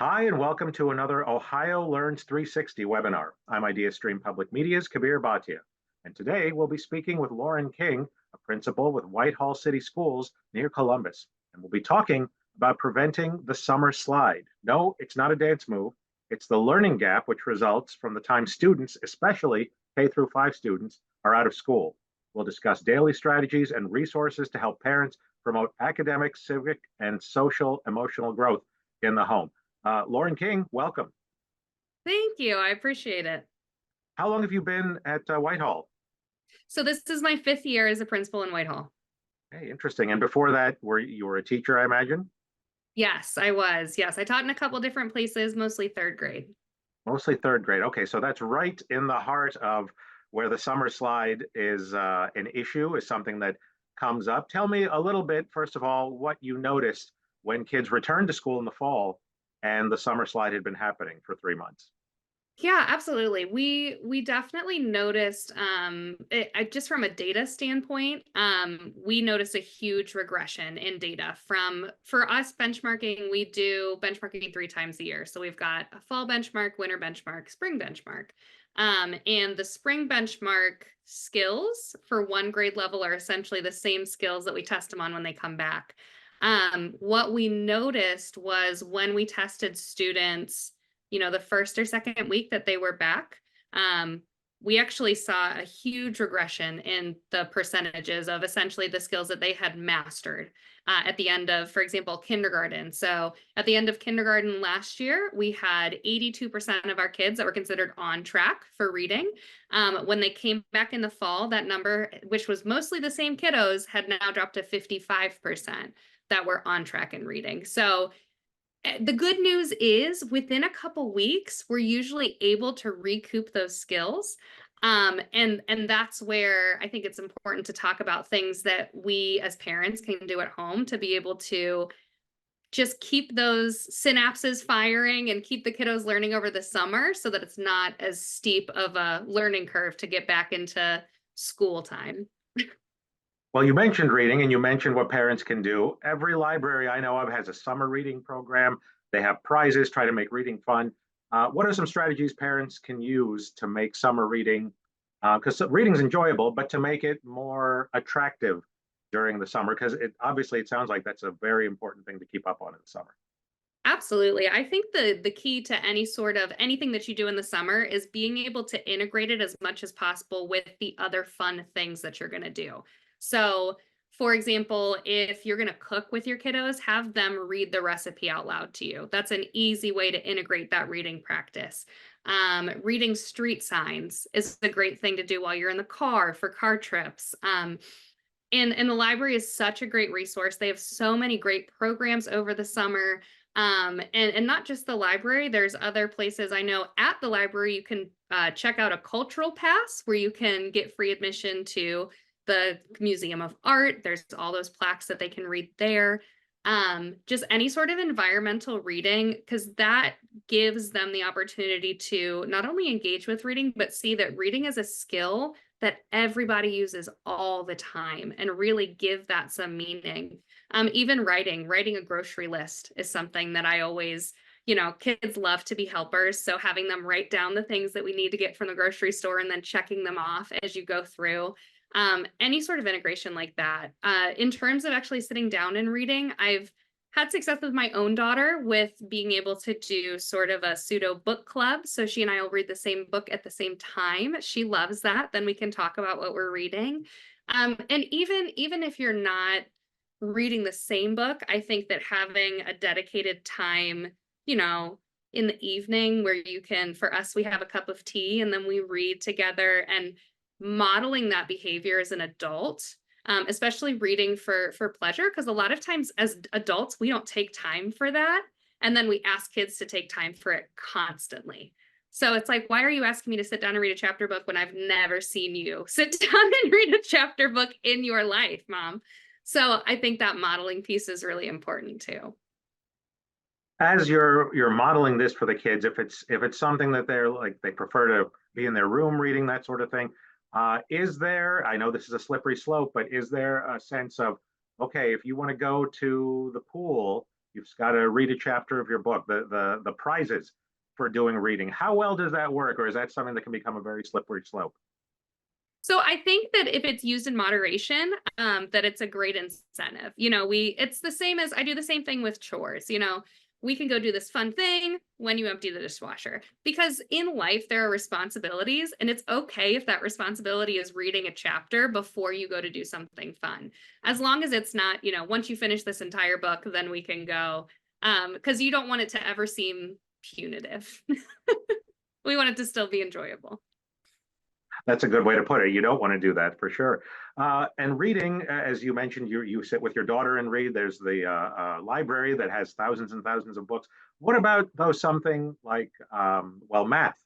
Hi, and welcome to another Ohio Learns 360 webinar. I'm IdeaStream Public Media's Kabir Bhatia, and today we'll be speaking with Lauren King, a principal with Whitehall City Schools near Columbus, and we'll be talking about preventing the summer slide. No, it's not a dance move. It's the learning gap which results from the time students, especially K through 5 students, are out of school. We'll discuss daily strategies and resources to help parents promote academic, civic, and social emotional growth in the home. Lauren King, welcome. Thank you. I appreciate it. How long have you been at Whitehall? So this is my fifth year as a principal in Whitehall. Hey, interesting. And before that, you were a teacher, I imagine? Yes, I was. Yes, I taught in a couple different places, mostly third grade. Mostly third grade. Okay, so that's right in the heart of where the summer slide is an issue, is something that comes up. Tell me a little bit, first of all, what you noticed when kids returned to school in the fall and the summer slide had been happening for 3 months. Yeah, absolutely. We definitely noticed just from a data standpoint, we noticed a huge regression in data from for us benchmarking, we do benchmarking 3 times a year. So we've got a fall benchmark, winter benchmark, spring benchmark. And the spring benchmark skills for one grade level are essentially the same skills that we test them on when they come back. What we noticed was when we tested students, the first or second week that they were back, we actually saw a huge regression in the percentages of essentially the skills that they had mastered at the end of, for example, kindergarten. So at the end of kindergarten last year, we had 82% of our kids that were considered on track for reading. When they came back in the fall, that number, which was mostly the same kiddos, had now dropped to 55% that were on track in reading. So the good news is within a couple weeks, we're usually able to recoup those skills. And that's where I think it's important to talk about things that we as parents can do at home to be able to just keep those synapses firing and keep the kiddos learning over the summer so that it's not as steep of a learning curve to get back into school time. Well, you mentioned reading and you mentioned what parents can do. Every library I know of has a summer reading program. They have prizes, try to make reading fun. What are some strategies parents can use to make summer reading? Because reading's enjoyable, but to make it more attractive during the summer, because it sounds like that's a very important thing to keep up on in the summer. Absolutely. I think the key to any sort of anything that you do in the summer is being able to integrate it as much as possible with the other fun things that you're going to do. So, for example, if you're going to cook with your kiddos, have them read the recipe out loud to you. That's an easy way to integrate that reading practice. Reading street signs is a great thing to do while you're in the car for car trips. And the library is such a great resource. They have so many great programs over the summer. And not just the library, there's other places I know at the library. You can check out a cultural pass where you can get free admission to the Museum of Art. There's all those plaques that they can read there. Just any sort of environmental reading, because that gives them the opportunity to not only engage with reading, but see that reading is a skill that everybody uses all the time and really give that some meaning. Even writing a grocery list is something that I always, kids love to be helpers. So having them write down the things that we need to get from the grocery store and then checking them off as you go through. Any sort of integration like that. In terms of actually sitting down and reading, I've had success with my own daughter with being able to do sort of a pseudo book club. So she and I will read the same book at the same time. She loves that. Then we can talk about what we're reading. And even if you're not reading the same book, I think that having a dedicated time, in the evening where you can, for us, we have a cup of tea and then we read together and modeling that behavior as an adult, especially reading for pleasure, because a lot of times as adults we don't take time for that, and then we ask kids to take time for it constantly. So it's like, why are you asking me to sit down and read a chapter book when I've never seen you sit down and read a chapter book in your life, mom? So I think that modeling piece is really important too. As you're modeling this for the kids, if it's something that they're like they prefer to be in their room reading, that sort of thing, is there, I know this is a slippery slope, but is there a sense of, okay, if you want to go to the pool You've got to read a chapter of your book. The prizes for doing reading. How well does that work, or is that something that can become a very slippery slope? So I think that if it's used in moderation, that it's a great incentive. It's the same as I do the same thing with chores. We can go do this fun thing when you empty the dishwasher because in life there are responsibilities, and it's okay if that responsibility is reading a chapter before you go to do something fun. As long as it's not, once you finish this entire book, then we can go. Because you don't want it to ever seem punitive. We want it to still be enjoyable. That's a good way to put it. You don't want to do that for sure. And reading, as you mentioned, you sit with your daughter and read. There's the library that has thousands and thousands of books. What about though something like well, math?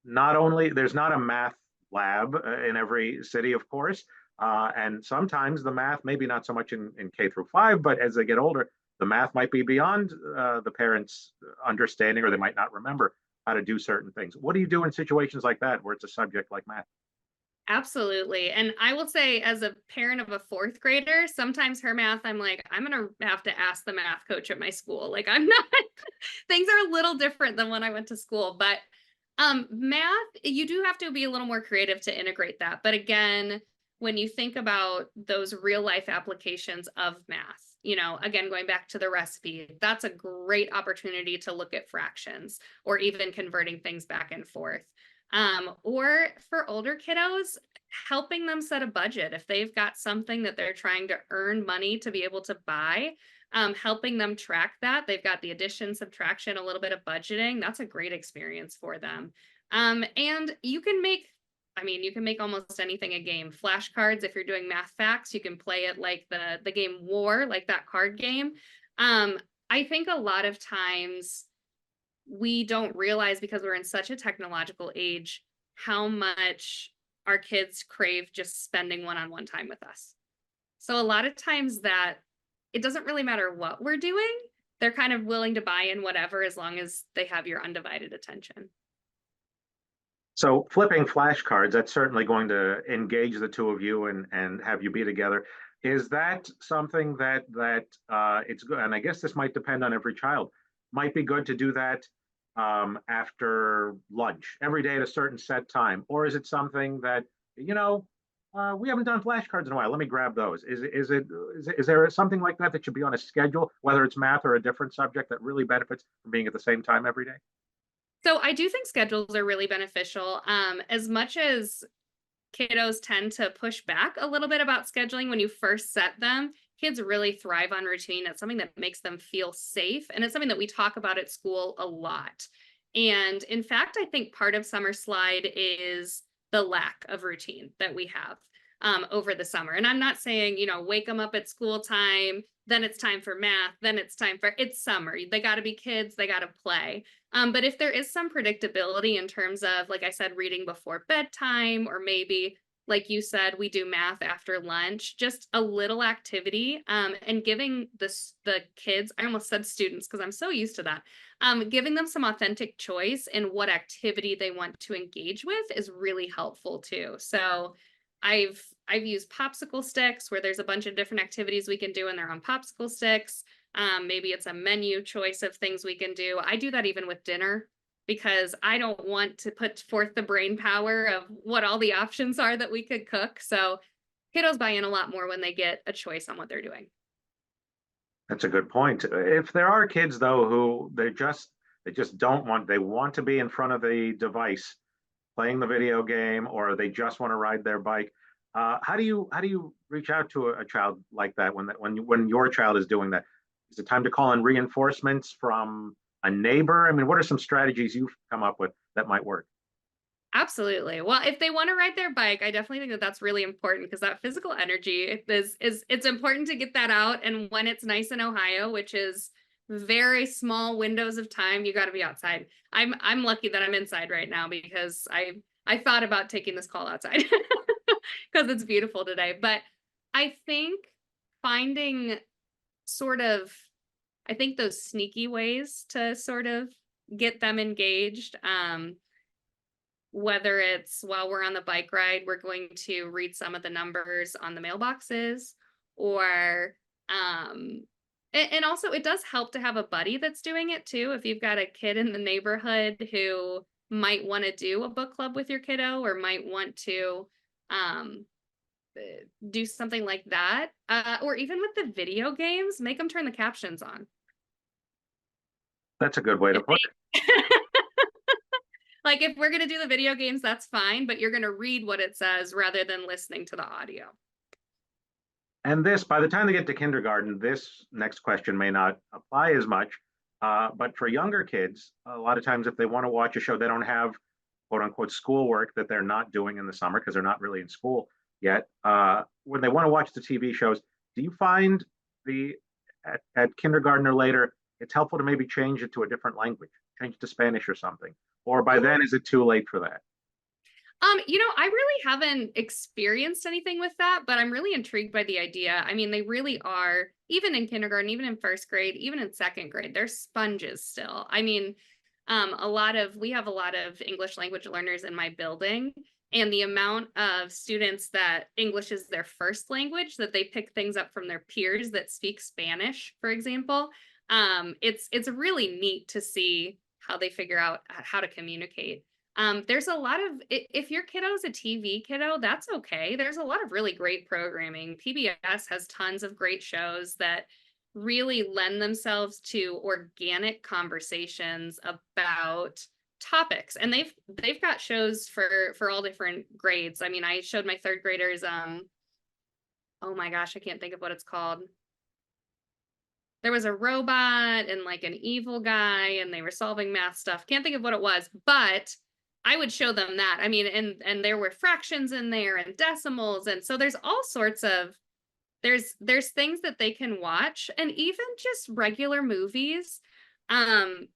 Not only there's not a math lab in every city, of course, and sometimes the math, maybe not so much in K through 5, but as they get older, the math might be beyond the parents' understanding, or they might not remember how to do certain things. What do you do in situations like that where it's a subject like math? Absolutely. And I will say, as a parent of a fourth grader, sometimes her math, I'm like, I'm going to have to ask the math coach at my school. Like, I'm not, things are a little different than when I went to school. But math, you do have to be a little more creative to integrate that. But again, when you think about those real life applications of math, again, going back to the recipe, that's a great opportunity to look at fractions or even converting things back and forth. Or for older kiddos, helping them set a budget. If they've got something that they're trying to earn money to be able to buy, helping them track that. They've got the addition, subtraction, a little bit of budgeting. That's a great experience for them. And you can make almost anything a game. Flashcards, if you're doing math facts, you can play it like the game War, like that card game. I think a lot of times we don't realize, because we're in such a technological age, how much our kids crave just spending one-on-one time with us. So a lot of times that it doesn't really matter what we're doing. They're kind of willing to buy in whatever, as long as they have your undivided attention. So flipping flashcards, that's certainly going to engage the two of you and have you be together. Is that something that it's good? And I guess this might depend on every child. Might be good to do that after lunch every day at a certain set time, or is it something that we haven't done flashcards in a while? Let me grab those. Is there something like that that should be on a schedule, whether it's math or a different subject, that really benefits from being at the same time every day? So I do think schedules are really beneficial. As much as kiddos tend to push back a little bit about scheduling when you first set them, kids really thrive on routine. It's something that makes them feel safe. And it's something that we talk about at school a lot. And in fact, I think part of Summer Slide is the lack of routine that we have over the summer. And I'm not saying, wake them up at school time, then it's time for math, then it's summer. They got to be kids, they got to play. But if there is some predictability in terms of, like I said, reading before bedtime, or maybe, like you said, we do math after lunch, just a little activity, and giving the kids, I almost said students because I'm so used to that, giving them some authentic choice in what activity they want to engage with is really helpful too. So I've used popsicle sticks, where there's a bunch of different activities we can do and they're on popsicle sticks. Maybe it's a menu choice of things we can do. I do that even with dinner, because I don't want to put forth the brain power of what all the options are that we could cook. So kiddos buy in a lot more when they get a choice on what they're doing. That's a good point. If there are kids though who they just don't want, they want to be in front of the device playing the video game, or they just want to ride their bike. How do you reach out to a child like that when your child is doing that? Is it time to call in reinforcements from a neighbor? I mean, what are some strategies you've come up with that might work? Absolutely. Well, if they want to ride their bike, I definitely think that that's really important, because that physical energy is it's important to get that out. And when it's nice in Ohio, which is very small windows of time, you got to be outside. I'm lucky that I'm inside right now, because I thought about taking this call outside because it's beautiful today. But I think finding sort of, I think those sneaky ways to sort of get them engaged. Whether it's while we're on the bike ride, we're going to read some of the numbers on the mailboxes, or And also it does help to have a buddy that's doing it too. If you've got a kid in the neighborhood who might want to do a book club with your kiddo or might want to um do something like that. Or even with the video games, make them turn the captions on. That's a good way to If put it. they like if we're gonna do the video games, that's fine, but you're gonna read what it says rather than listening to the audio. And this, by the time they get to kindergarten, this next question may not apply as much. But for younger kids, a lot of times if they want to watch a show, they don't have quote unquote schoolwork that they're not doing in the summer because they're not really in school yet. When they want to watch the TV shows, do you find the at kindergarten or later, it's helpful to maybe change it to a different language, change it to Spanish or something? Or by then, is it too late for that? I really haven't experienced anything with that, but I'm really intrigued by the idea. I mean, they really are, even in kindergarten, even in first grade, even in second grade, they're sponges still. I mean, we have a lot of English language learners in my building, and the amount of students that English is their first language, that they pick things up from their peers that speak Spanish, for example. It's really neat to see how they figure out how to communicate. There's a lot of if your kiddo's a TV kiddo, that's okay. There's a lot of really great programming. PBS has tons of great shows that really lend themselves to organic conversations about topics. And they've got shows for all different grades. I mean, I showed my third graders oh my gosh, I can't think of what it's called. There was a robot and like an evil guy and they were solving math stuff. Can't think of what it was, but I would show them that. I mean, and there were fractions in there and decimals, and so there's all sorts of there's things that they can watch, and even just regular movies. And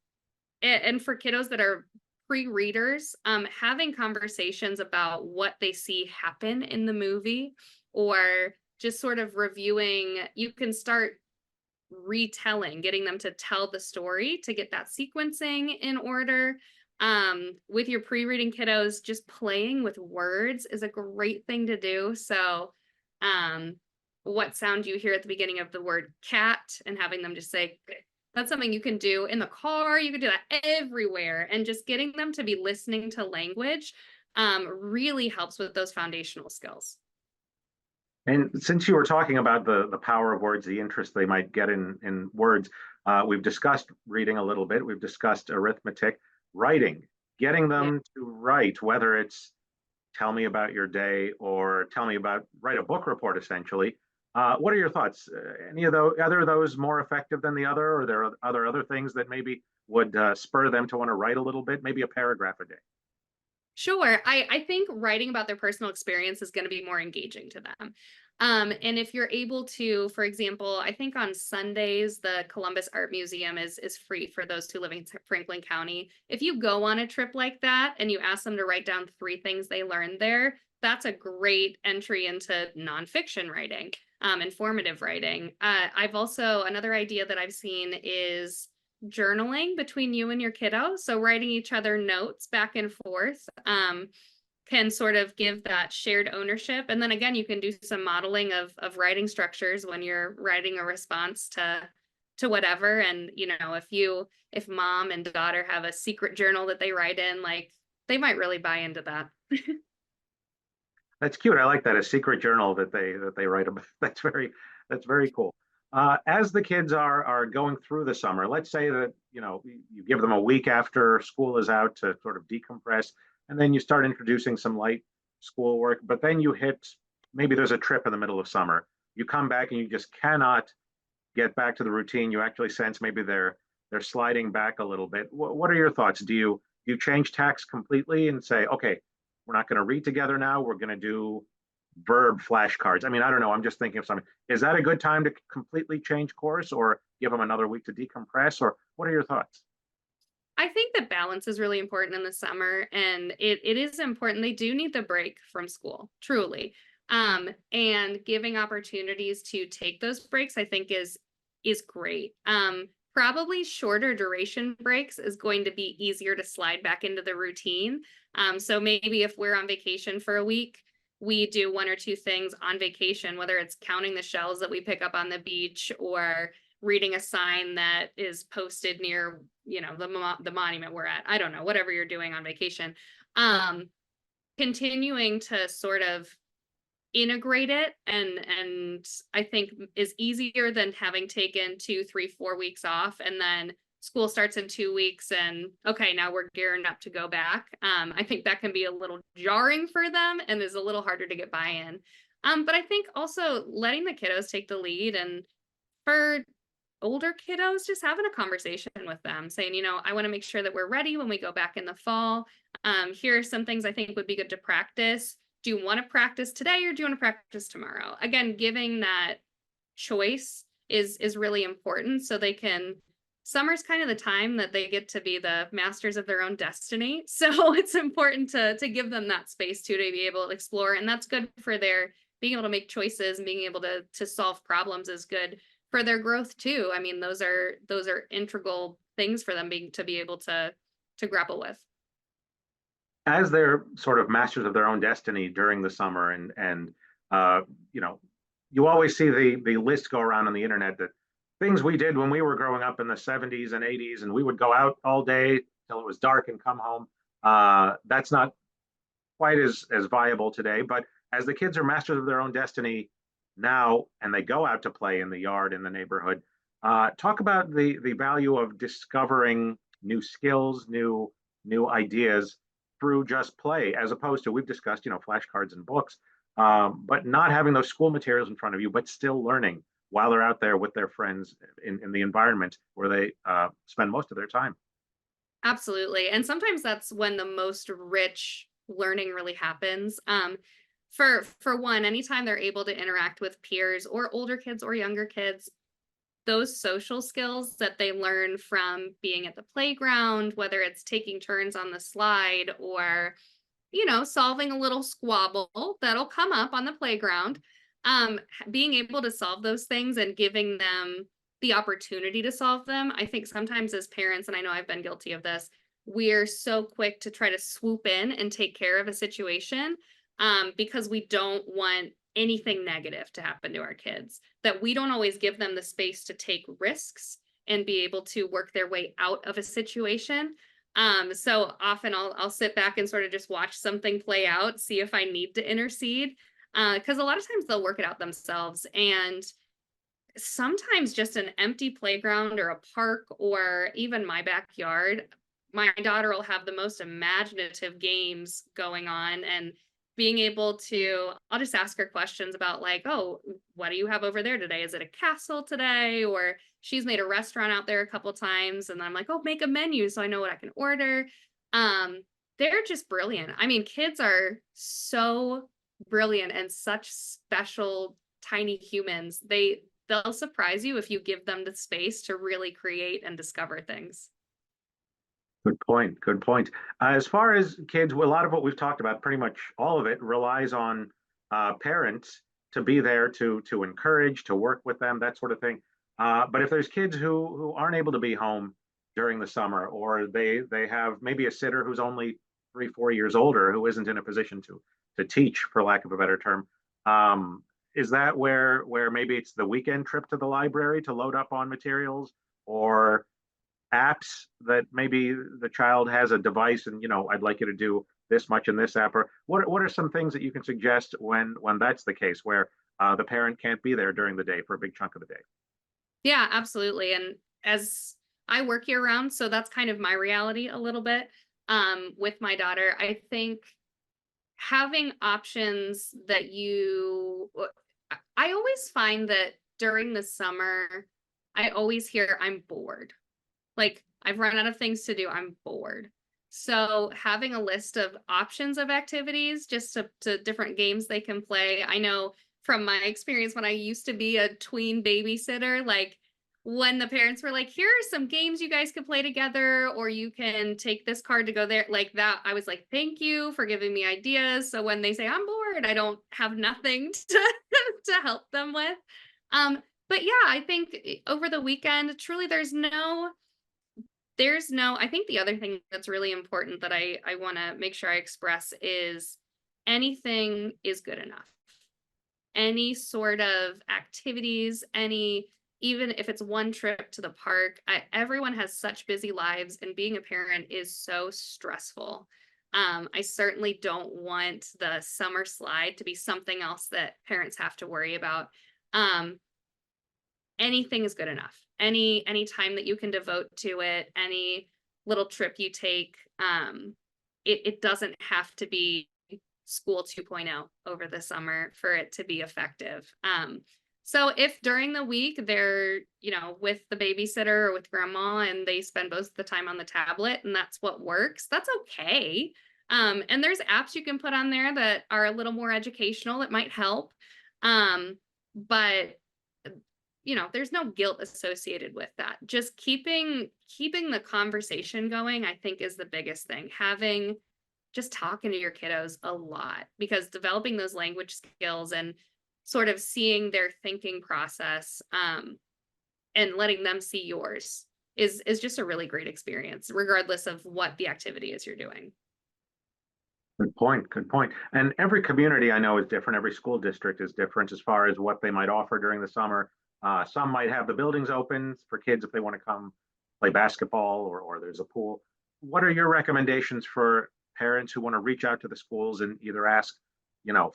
for kiddos that are pre-readers, having conversations about what they see happen in the movie, or just sort of reviewing, you can start retelling, getting them to tell the story to get that sequencing in order. With your pre-reading kiddos, just playing with words is a great thing to do. So what sound you hear at the beginning of the word cat, and having them just say, that's something you can do in the car. You can do that everywhere, and just getting them to be listening to language really helps with those foundational skills. And since you were talking about the power of words, the interest they might get in words, we've discussed reading a little bit. We've discussed arithmetic, writing, getting them to write, whether it's tell me about your day or write a book report, essentially. What are your thoughts? Any of those, either of those more effective than the other, or there are other things that maybe would spur them to want to write a little bit, maybe a paragraph a day? Sure. I think writing about their personal experience is going to be more engaging to them. And if you're able to, for example, I think on Sundays, the Columbus Art Museum is free for those who live in Franklin County. If you go on a trip like that and you ask them to write down 3 things they learned there, that's a great entry into nonfiction writing, informative writing. I've also, another idea that I've seen is journaling between you and your kiddo. So writing each other notes back and forth can sort of give that shared ownership. And then again, you can do some modeling of writing structures when you're writing a response to whatever. And if mom and daughter have a secret journal that they write in, like, they might really buy into that. That's cute. I like that, a secret journal that they write about. That's very cool. As the kids are going through the summer, let's say that you give them a week after school is out to sort of decompress, and then you start introducing some light schoolwork. But then you hit, maybe there's a trip in the middle of summer. You come back and you just cannot get back to the routine. You actually sense maybe they're sliding back a little bit. What are your thoughts? Do you change tacks completely and say, okay, we're not going to read together now. We're going to do verb flashcards. I mean, I don't know. I'm just thinking of something. Is that a good time to completely change course, or give them another week to decompress? Or what are your thoughts? I think that balance is really important in the summer, and it is important. They do need the break from school, truly. And giving opportunities to take those breaks, I think is great. Probably shorter duration breaks is going to be easier to slide back into the routine. So maybe if we're on vacation for a week, we do 1 or 2 things on vacation, whether it's counting the shells that we pick up on the beach, or reading a sign that is posted near, the monument we're at. I don't know, whatever you're doing on vacation. Um, Continuing to sort of integrate it, and I think is easier than having taken 2, 3, 4 weeks off, and then school starts in 2 weeks and okay, now we're gearing up to go back. I think that can be a little jarring for them and is a little harder to get buy-in. But I think also letting the kiddos take the lead, and for older kiddos, just having a conversation with them, saying, I want to make sure that we're ready when we go back in the fall. Here are some things I think would be good to practice. Do you want to practice today or do you want to practice tomorrow? Again, giving that choice is really important, so they can, summer's kind of the time that they get to be the masters of their own destiny. So it's important to give them that space too, to be able to explore. And that's good for their being able to make choices and being able to solve problems is good for their growth too. I mean, those are integral things for them to be able to grapple with. As they're sort of masters of their own destiny during the summer, and uh, you know, you always see the list go around on the internet that things we did when we were growing up in the 70s and 80s, and we would go out all day till it was dark and come home. That's not quite as viable today. But as the kids are masters of their own destiny now, and they go out to play in the yard in the neighborhood, talk about the value of discovering new skills, new ideas through just play, as opposed to, we've discussed, flashcards and books, but not having those school materials in front of you, but still learning while they're out there with their friends in the environment where they spend most of their time. Absolutely. And sometimes that's when the most rich learning really happens. For one, anytime they're able to interact with peers or older kids or younger kids, those social skills that they learn from being at the playground, whether it's taking turns on the slide or, solving a little squabble that'll come up on the playground, being able to solve those things and giving them the opportunity to solve them. I think sometimes as parents, and I know I've been guilty of this, we're so quick to try to swoop in and take care of a situation, because we don't want anything negative to happen to our kids, that we don't always give them the space to take risks and be able to work their way out of a situation. So often I'll sit back and sort of just watch something play out, see if I need to intercede, because a lot of times they'll work it out themselves. And sometimes just an empty playground or a park or even my backyard, my daughter will have the most imaginative games going on, and being able to, I'll just ask her questions about like, oh, what do you have over there today? Is it a castle today? Or she's made a restaurant out there a couple times, and I'm like, oh, make a menu so I know what I can order. Um, they're just brilliant. I mean, kids are so brilliant and such special tiny humans. They'll surprise you if you give them the space to really create and discover things. Good point. Good point. As far as kids, a lot of what we've talked about, pretty much all of it, relies on parents to be there to encourage, to work with them, that sort of thing. But if there's kids who aren't able to be home during the summer, or they have maybe a sitter who's only 3, 4 years older, who isn't in a position to teach, for lack of a better term, is that where maybe it's the weekend trip to the library to load up on materials, or apps that maybe the child has a device and, I'd like you to do this much in this app? Or what are some things that you can suggest when that's the case, where the parent can't be there during the day for a big chunk of the day? Yeah, absolutely. And as I work year round, so that's kind of my reality a little bit. With my daughter, I think having options that I always find that during the summer, I always hear I'm bored. Like, I've run out of things to do. I'm bored. So having a list of options of activities, just to different games they can play. I know from my experience when I used to be a tween babysitter, like when the parents were like, here are some games you guys could play together, or you can take this card to go there, like that, I was like, thank you for giving me ideas. So when they say I'm bored, I don't have nothing to help them with. But yeah, I think over the weekend, truly I think the other thing that's really important that I want to make sure I express is anything is good enough. Any sort of activities, any even if it's one trip to the park, everyone has such busy lives, and being a parent is so stressful. I certainly don't want the summer slide to be something else that parents have to worry about. Um, Anything is good enough. Any time that you can devote to it, any little trip you take, it doesn't have to be school 2.0 over the summer for it to be effective. So if during the week they're, with the babysitter or with grandma and they spend most of the time on the tablet and that's what works, that's okay. And there's apps you can put on there that are a little more educational that might help. But there's no guilt associated with that. Just keeping the conversation going, I think, is the biggest thing. Having just talking to your kiddos a lot, because developing those language skills and sort of seeing their thinking process, and letting them see yours is just a really great experience, regardless of what the activity is you're doing. Good point. Good point. And every community I know is different. Every school district is different as far as what they might offer during the summer. Some might have the buildings open for kids if they want to come play basketball, or there's a pool. What are your recommendations for parents who want to reach out to the schools and either ask,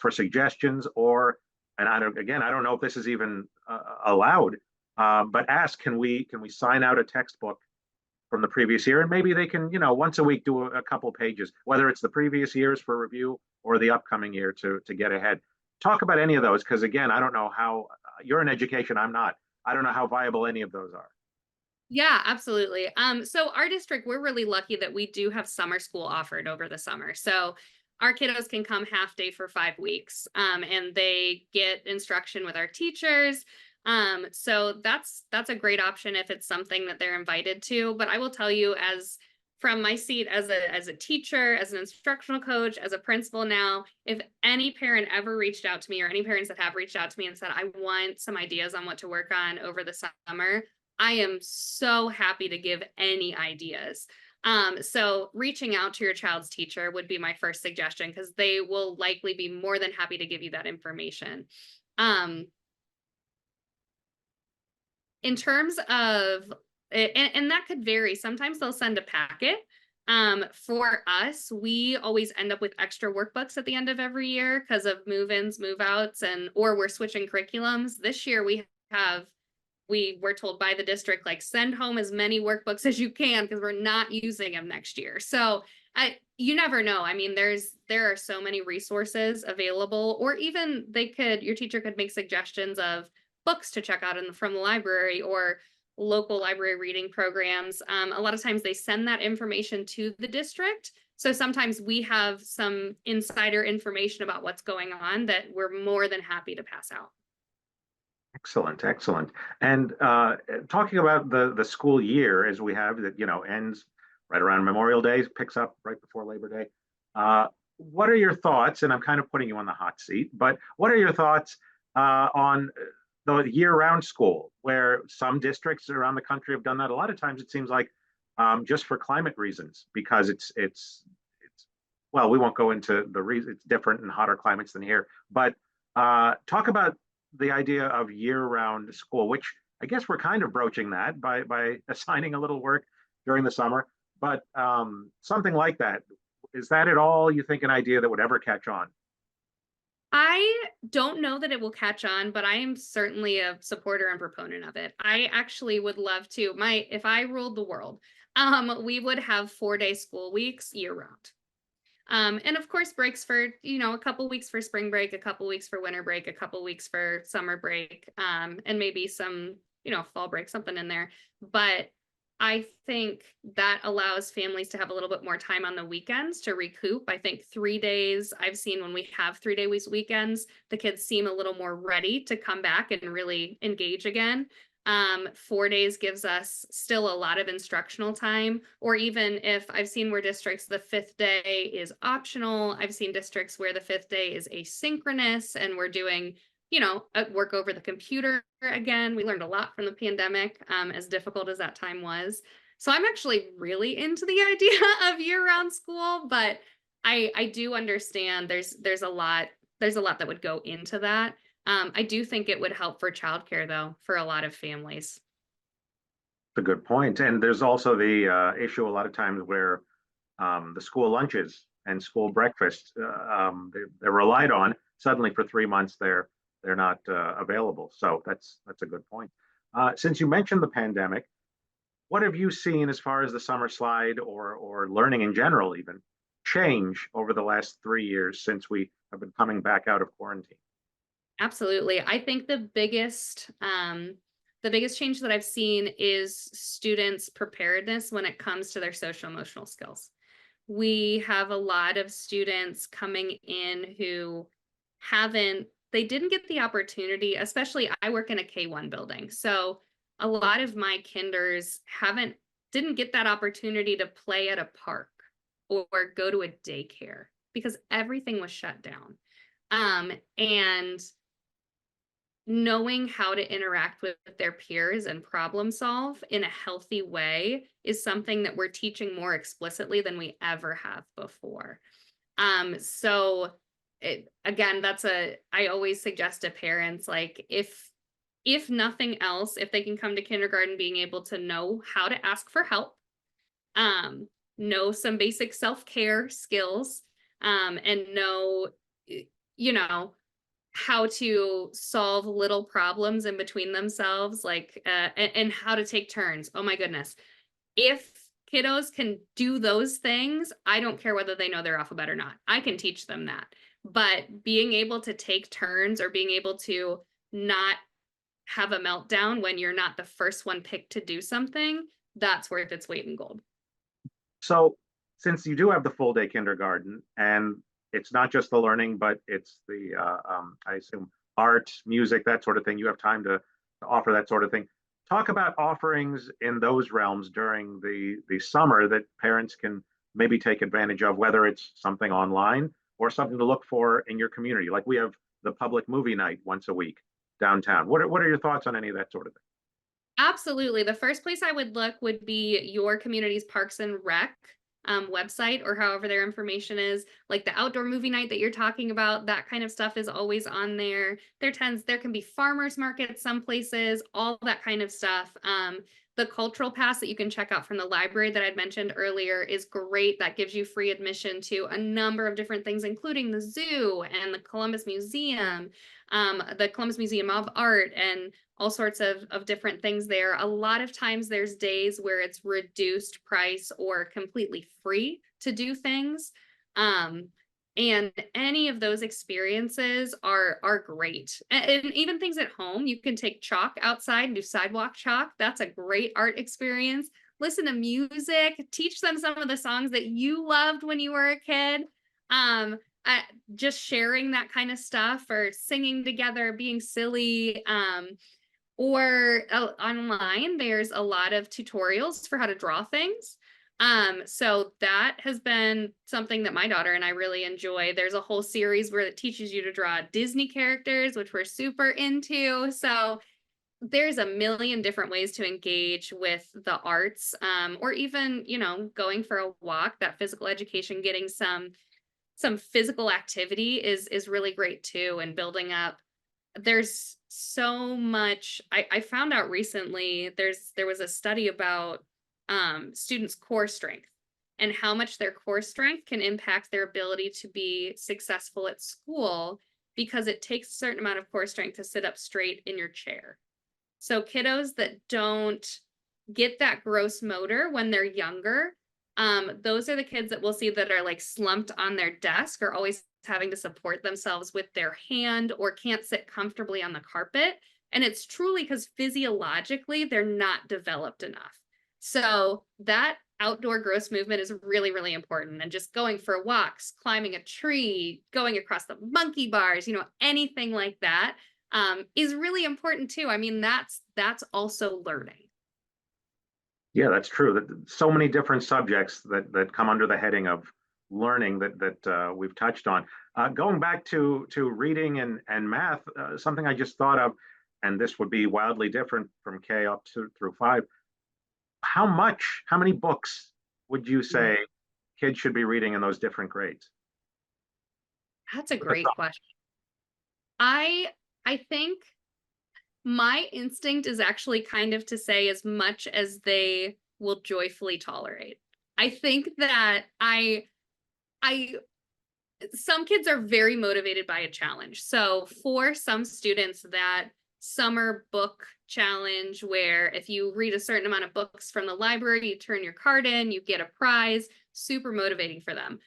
for suggestions, or, and I don't know if this is even allowed, but ask, can we sign out a textbook from the previous year, and maybe they can, once a week do a couple pages, whether it's the previous years for review or the upcoming year to get ahead. Talk about any of those, because again, I don't know how you're in education. I'm not. I don't know how viable any of those are. Yeah, absolutely. So our district, we're really lucky that we do have summer school offered over the summer. So our kiddos can come half day for 5 weeks, and they get instruction with our teachers. So that's a great option if it's something that they're invited to. But I will tell you, as from my seat as a teacher, as an instructional coach, as a principal now, if any parent ever reached out to me, or any parents that have reached out to me and said, I want some ideas on what to work on over the summer, I am so happy to give any ideas. So reaching out to your child's teacher would be my first suggestion, because they will likely be more than happy to give you that information. Um, in terms of, and that could vary. Sometimes they'll send a packet. For us, we always end up with extra workbooks at the end of every year because of move-ins, move-outs, or we're switching curriculums. This year we were told by the district, like, send home as many workbooks as you can because we're not using them next year. So you never know. I mean, there are so many resources available, or even your teacher could make suggestions of books to check out from the library, or local library reading programs. A lot of times they send that information to the district. So sometimes we have some insider information about what's going on that we're more than happy to pass out. Excellent, excellent. And talking about the school year as we have that, ends right around Memorial Day, picks up right before Labor Day. What are your thoughts? And I'm kind of putting you on the hot seat, but what are your thoughts on the year-round school, where some districts around the country have done that? A lot of times it seems like just for climate reasons, because it's well, we won't go into the reason. It's different in hotter climates than here, but talk about the idea of year-round school, which I guess we're kind of broaching that by assigning a little work during the summer. But something like that, is that at all, you think, an idea that would ever catch on? I don't know that it will catch on, but I am certainly a supporter and proponent of it. I actually would love to. If I ruled the world, we would have 4-day school weeks year round. And of course, breaks for, a couple weeks for spring break, a couple weeks for winter break, a couple weeks for summer break, and maybe some, fall break, something in there. But I think that allows families to have a little bit more time on the weekends to recoup. I think 3 days, I've seen when we have 3-day weekends, the kids seem a little more ready to come back and really engage again. 4 days gives us still a lot of instructional time, or even if I've seen where districts, the 5th day is optional. I've seen districts where the 5th day is asynchronous and we're doing, work over the computer again. We learned a lot from the pandemic, as difficult as that time was. So I'm actually really into the idea of year-round school, but I do understand there's a lot that would go into that. I do think it would help for childcare though, for a lot of families. A good point. And there's also the issue a lot of times where the school lunches and school breakfasts they're relied on. Suddenly, for 3 months, they're not available. So that's a good point. Since you mentioned the pandemic, what have you seen as far as the summer slide or learning in general even change over the last 3 years since we have been coming back out of quarantine? Absolutely. I think the biggest change that I've seen is students' preparedness when it comes to their social emotional skills. We have a lot of students coming in who they didn't get the opportunity, especially I work in a K-1 building. So a lot of my kinders didn't get that opportunity to play at a park or go to a daycare because everything was shut down. And knowing how to interact with their peers and problem solve in a healthy way is something that we're teaching more explicitly than we ever have before. So again, I always suggest to parents, like, if nothing else, if they can come to kindergarten being able to know how to ask for help, know some basic self-care skills, and know, you know, how to solve little problems in between themselves, like, and how to take turns. Oh my goodness. If kiddos can do those things, I don't care whether they know their alphabet or not. I can teach them that. But being able to take turns or being able to not have a meltdown when you're not the first one picked to do something, that's worth its weight in gold. So, since you do have the full day kindergarten, and it's not just the learning, but it's the, I assume, art, music, that sort of thing, you have time to offer that sort of thing. Talk about offerings in those realms during the summer that parents can maybe take advantage of, whether it's something online or something to look for in your community. Like we have the public movie night once a week downtown. What are your thoughts on any of that sort of thing? Absolutely. The first place I would look would be your community's Parks and Rec website, or however their information is. Like the outdoor movie night that you're talking about, that kind of stuff is always on there. There can be farmers markets some places, all that kind of stuff. The cultural pass that you can check out from the library that I'd mentioned earlier is great. That gives you free admission to a number of different things, including the zoo and the Columbus Museum of Art, and all sorts of different things there. A lot of times there's days where it's reduced price or completely free to do things. And any of those experiences are great. And even things at home, you can take chalk outside and do sidewalk chalk. That's a great art experience. Listen to music, teach them some of the songs that you loved when you were a kid. Um, just sharing that kind of stuff, or singing together, being silly. Or online, there's a lot of tutorials for how to draw things. So that has been something that my daughter and I really enjoy. There's a whole series where it teaches you to draw Disney characters, which we're super into. So there's a million different ways to engage with the arts, or even, going for a walk. That physical education, getting some physical activity is really great too, and building up. There's so much. I found out recently there was a study about students' core strength and how much their core strength can impact their ability to be successful at school, because it takes a certain amount of core strength to sit up straight in your chair. So kiddos that don't get that gross motor when they're younger, those are the kids that we'll see that are like slumped on their desk, or always having to support themselves with their hand, or can't sit comfortably on the carpet. And it's truly because physiologically they're not developed enough. So that outdoor gross movement is really, really important. And just going for walks, climbing a tree, going across the monkey bars, anything like that, is really important too. I mean, that's also learning. Yeah, that's true. That so many different subjects that come under the heading of learning that we've touched on. Going back to reading and math, something I just thought of, and this would be wildly different from K up to through 5. How many books would you say kids should be reading in those different grades? That's a great question. I I think my instinct is actually kind of to say as much as they will joyfully tolerate. I think that I some kids are very motivated by a challenge. So for some students, that summer book challenge where if you read a certain amount of books from the library, you turn your card in, you get a prize, super motivating for them.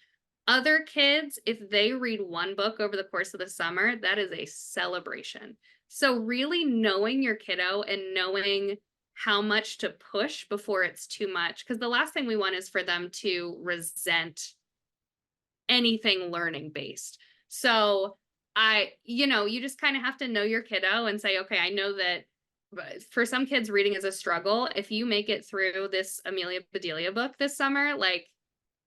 Other kids, if they read one book over the course of the summer, that is a celebration. So really knowing your kiddo and knowing how much to push before it's too much, because the last thing we want is for them to resent anything learning based. So you just kind of have to know your kiddo and say, okay, I know that for some kids reading is a struggle. If you make it through this Amelia Bedelia book this summer, like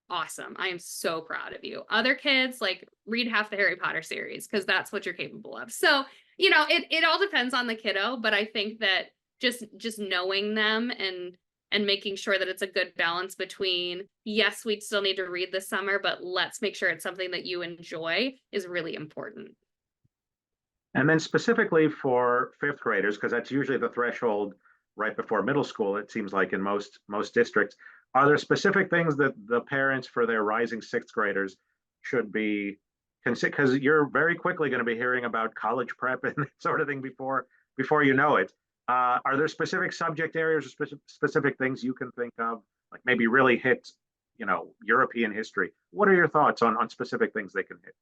awesome. I am so proud of you. Other kids like read half the Harry Potter series because that's what you're capable of. So, it all depends on the kiddo, but I think that just knowing them and making sure that it's a good balance between, yes, we still need to read this summer, but let's make sure it's something that you enjoy is really important. And then specifically for fifth graders, because that's usually the threshold right before middle school, it seems like in most districts, are there specific things that the parents for their rising sixth graders should be consider? Because you're very quickly going to be hearing about college prep and that sort of thing before you know it. Are there specific subject areas or specific things you can think of, like maybe really hit, European history? What are your thoughts on specific things they can hit?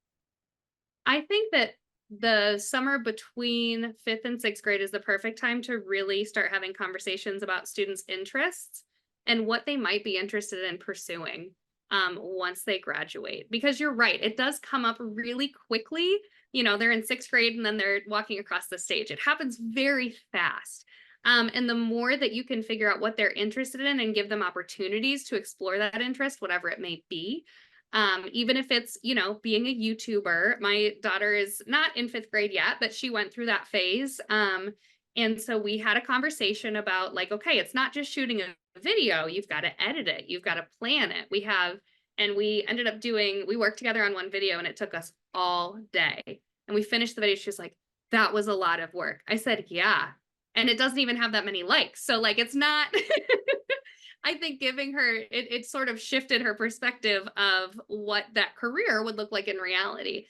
I think that the summer between fifth and sixth grade is the perfect time to really start having conversations about students' interests and what they might be interested in pursuing once they graduate. Because you're right, it does come up really quickly. They're in sixth grade and then they're walking across the stage. It happens very fast. And the more that you can figure out what they're interested in and give them opportunities to explore that interest, whatever it may be, even if it's being a YouTuber. My daughter is not in fifth grade yet, but she went through that phase. And so we had a conversation about like, okay, it's not just shooting a video, you've got to edit it, you've got to plan it. And we ended up we worked together on one video and it took us all day, and we finished the video. She was like, that was a lot of work. I said, yeah, and it doesn't even have that many likes, so like it's not I think giving her it sort of shifted her perspective of what that career would look like in reality.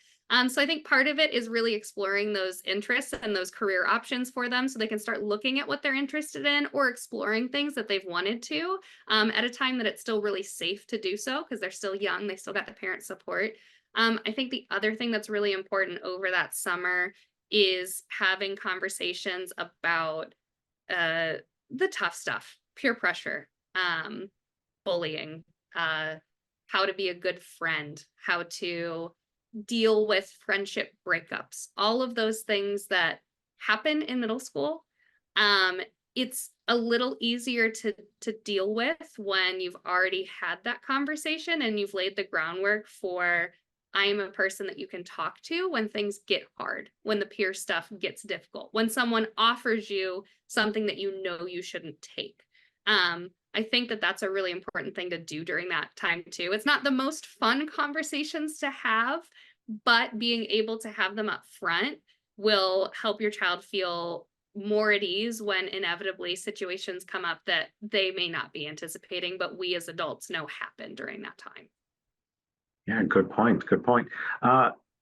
So I think part of it is really exploring those interests and those career options for them so they can start looking at what they're interested in or exploring things that they've wanted to at a time that it's still really safe to do so because they're still young. They still got the parent support. I think the other thing that's really important over that summer is having conversations about the tough stuff, peer pressure, bullying, how to be a good friend, how to deal with friendship breakups, all of those things that happen in middle school. It's a little easier to deal with when you've already had that conversation and you've laid the groundwork for I'm a person that you can talk to when things get hard, when the peer stuff gets difficult, when someone offers you something that you shouldn't take. I think that that's a really important thing to do during that time too. It's not the most fun conversations to have, but being able to have them up front will help your child feel more at ease when inevitably situations come up that they may not be anticipating, but we as adults know happen during that time. Yeah, good point. Good point.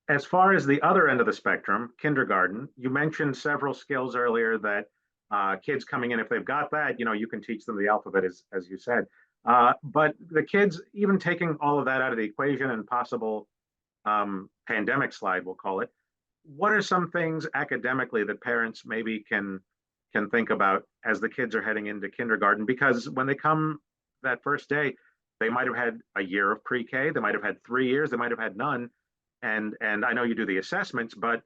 As far as the other end of the spectrum, kindergarten, you mentioned several skills earlier that kids coming in, if they've got that, you can teach them the alphabet, as you said. But the kids, even taking all of that out of the equation and possible pandemic slide, we'll call it, what are some things academically that parents maybe can think about as the kids are heading into kindergarten? Because when they come that first day, they might have had a year of pre-K, they might have had 3 years, they might have had none. And I know you do the assessments, but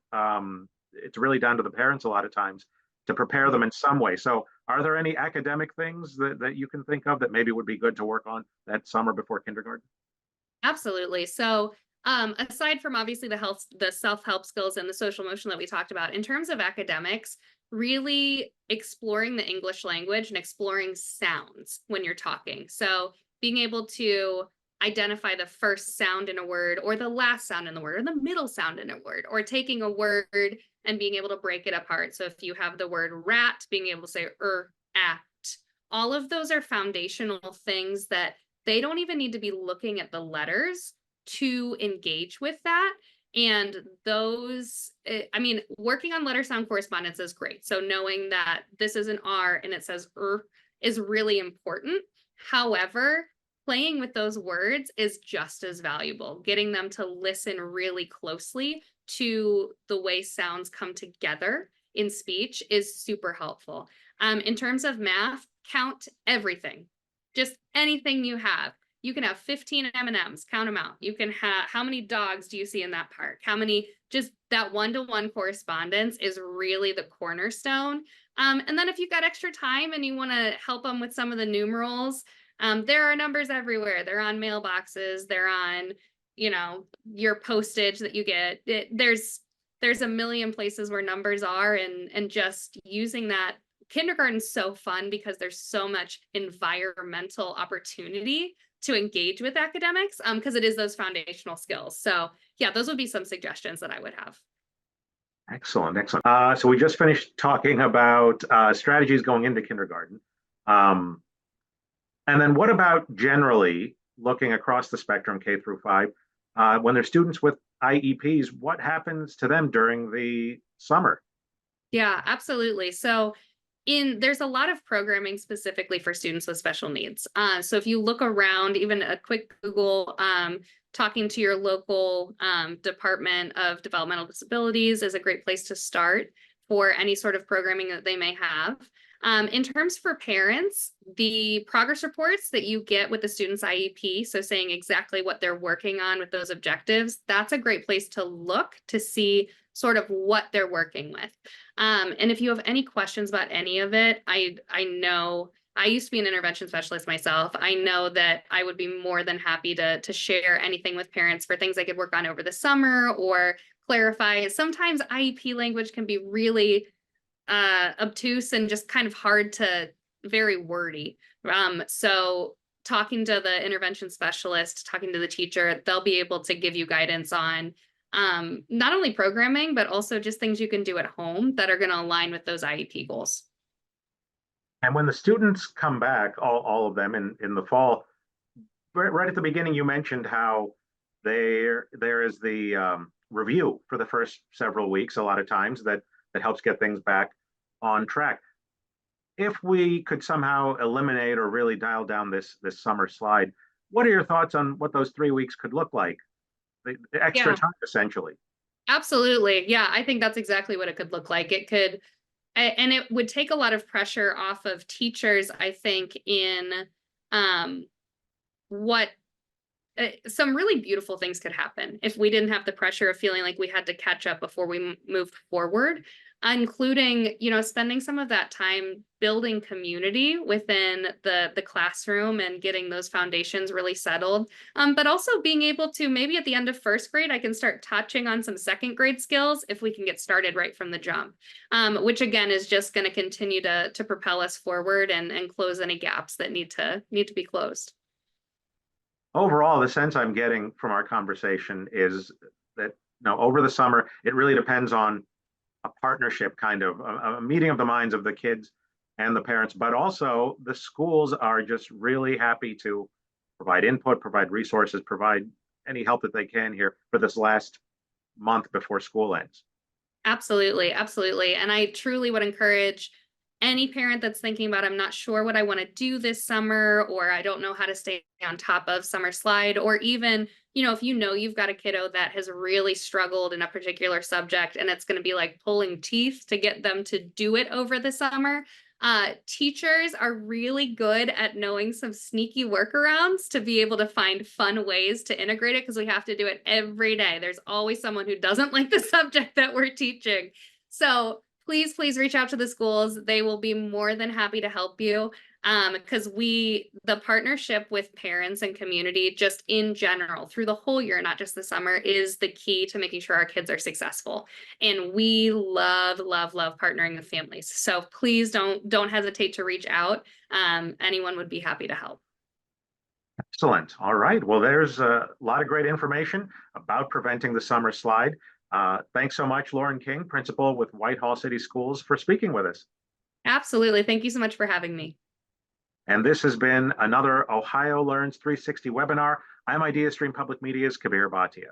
it's really down to the parents a lot of times to prepare them in some way. So are there any academic things that you can think of that maybe would be good to work on that summer before kindergarten? Absolutely. So, aside from obviously the self-help skills and the social emotion that we talked about, in terms of academics, really exploring the English language and exploring sounds when you're talking. So, being able to identify the first sound in a word or the last sound in the word or the middle sound in a word, or taking a word and being able to break it apart. So if you have the word rat, being able to say at. All of those are foundational things that they don't even need to be looking at the letters to engage with that. And those, I mean, working on letter sound correspondence is great. So knowing that this is an R and it says is really important. However, playing with those words is just as valuable. Getting them to listen really closely to the way sounds come together in speech is super helpful. In terms of math, count everything, just anything you have. You can have 15 M&Ms, count them out. You can have, how many dogs do you see in that park? How many, just that one-to-one correspondence is really the cornerstone. And then if you've got extra time and you want to help them with some of the numerals, there are numbers everywhere. They're on mailboxes, they're on, you know, your postage that you get. There's a million places where numbers are, and just using that. Kindergarten's so fun because there's so much environmental opportunity to engage with academics, because it is those foundational skills. So yeah, those would be some suggestions that I would have. Excellent, excellent. So we just finished talking about strategies going into kindergarten. And then what about generally looking across the spectrum, K through 5, when there's students with IEPs, what happens to them during the summer? Yeah, absolutely. So there's a lot of programming specifically for students with special needs. So if you look around, even a quick Google, talking to your local Department of Developmental Disabilities is a great place to start for any sort of programming that they may have. In terms for parents, the progress reports that you get with the student's IEP, so saying exactly what they're working on with those objectives, that's a great place to look to see sort of what they're working with. And if you have any questions about any of it, I know I used to be an intervention specialist myself. I know that I would be more than happy to share anything with parents for things I could work on over the summer or clarify. Sometimes IEP language can be really obtuse and just kind of hard to, very wordy. So talking to the intervention specialist, talking to the teacher, they'll be able to give you guidance on not only programming, but also just things you can do at home that are going to align with those IEP goals. And when the students come back, all of them in the fall, right at the beginning, you mentioned how there is the review for the first several weeks, a lot of times that helps get things back on track. If we could somehow eliminate or really dial down this summer slide, what are your thoughts on what those 3 weeks could look like? The extra time, essentially. Absolutely. Yeah, I think that's exactly what it could look like. It could, and it would take a lot of pressure off of teachers, I think, in what some really beautiful things could happen if we didn't have the pressure of feeling like we had to catch up before we moved forward, including, you know, spending some of that time building community within the classroom and getting those foundations really settled. But also being able to, maybe at the end of first grade, I can start touching on some second grade skills if we can get started right from the jump, which again is just going to continue to propel us forward and close any gaps that need to be closed. Overall, the sense I'm getting from our conversation is that, you know, over the summer, it really depends on a partnership, kind of a meeting of the minds of the kids and the parents, but also the schools are just really happy to provide input, provide resources, provide any help that they can here for this last month before school ends. Absolutely, absolutely. And I truly would encourage any parent that's thinking about, I'm not sure what I want to do this summer, or I don't know how to stay on top of Summer Slide, or even, you know, if you know you've got a kiddo that has really struggled in a particular subject and it's going to be like pulling teeth to get them to do it over the summer. Teachers are really good at knowing some sneaky workarounds to be able to find fun ways to integrate it, because we have to do it every day. There's always someone who doesn't like the subject that we're teaching. So please reach out to the schools. They will be more than happy to help you, because the partnership with parents and community just in general through the whole year, not just the summer, is the key to making sure our kids are successful. And we love partnering with families. So please don't hesitate to reach out. Anyone would be happy to help. Excellent. All right. Well, there's a lot of great information about preventing the summer slide. Thanks so much, Lauren King, principal with Whitehall City Schools, for speaking with us. Absolutely. Thank you so much for having me. And this has been another Ohio Learns 360 webinar. I'm IdeaStream Public Media's Kabir Bhatia.